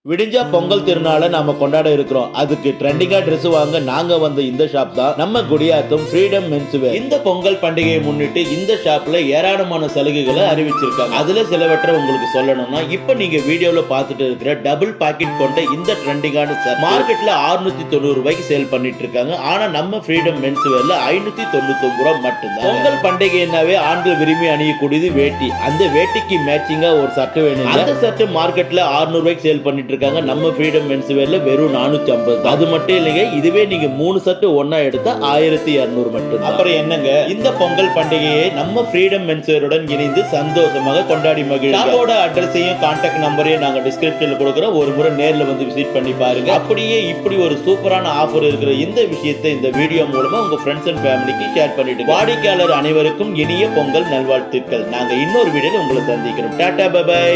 விடிஞ்சா பொங்கல் திருநாளை நாம கொண்டாட இருக்கிறோம். அதுக்கு ட்ரெண்டிங்கா ட்ரெஸ் வாங்க நாங்க வந்த இந்த ஷாப் தான் நம்ம குடியாத்தம் ஃப்ரீடம் மென்ஸ்வேர். இந்த பொங்கல் பண்டிகையை முன்னிட்டு இந்த ஷாப்ல ஏராளமான சலுகைகளை அறிவிச்சிருக்காங்க. அதுல சிலவற்றை உங்களுக்கு சொல்லணும்னா, இப்ப நீங்க வீடியோல பார்த்துட்டு இருக்கிற டபுள் பாக்கெட் கொண்ட இந்த ட்ரெண்டிங்கான ஷர்ட் மார்க்கெட்ல 690 ரூபாய்க்கு சேல் பண்ணிட்டு இருக்காங்க. ஆனா நம்ம ஃப்ரீடம் மென்ஸ்வேர்ல 599 ரூபாய் மட்டும்தான். பொங்கல் பண்டிகைனாவே ஆண்கள் விரும்பி அணியக்கூடியது வேட்டி. அந்த வேட்டிக்கு மேட்சிங்கா ஒரு சட்டை வேணும். அந்த சட்டை மார்க்கெட்ல 600 ரூபாய்க்கு சேல் பண்ணிட்டு இருக்காங்க. நம்ம ஃப்ரீடம் மென்ஸ்வேர்ல வெறும் 450. அது மட்டும் இல்லைங்க, இதுவே நீங்க 3 செட் ஒண்ணா எடுத்தா 1200 மட்டும். அப்புறம் என்னங்க, இந்த பொங்கல் பண்டிகையை நம்ம ஃப்ரீடம் மென்ஸ்வேருடன் இணைந்து சந்தோஷமாக கொண்டாடி மகிழுங்க. ஷாப்போட அட்ரஸையும் கான்டாக்ட் நம்பரையும் நாங்க டிஸ்கிரிப்ஷன்ல கொடுக்குறோம். ஒரு முறை நேர்ல வந்து விசிட் பண்ணி பாருங்க. அப்படியே இப்படி ஒரு சூப்பரான ஆஃபர் இருக்கிற இந்த விஷயத்தை இந்த வீடியோ மூலமா உங்க ஃப்ரெண்ட்ஸ் அண்ட் ஃபேமிலிக்கு ஷேர் பண்ணிட்டு வாடிக்கையாளர் அனைவருக்கும் இனிய பொங்கல் நல்வாழ்த்துக்கள். நாங்க இன்னொரு வீடியோல உங்களை சந்திக்கிறோம். Tata bye by.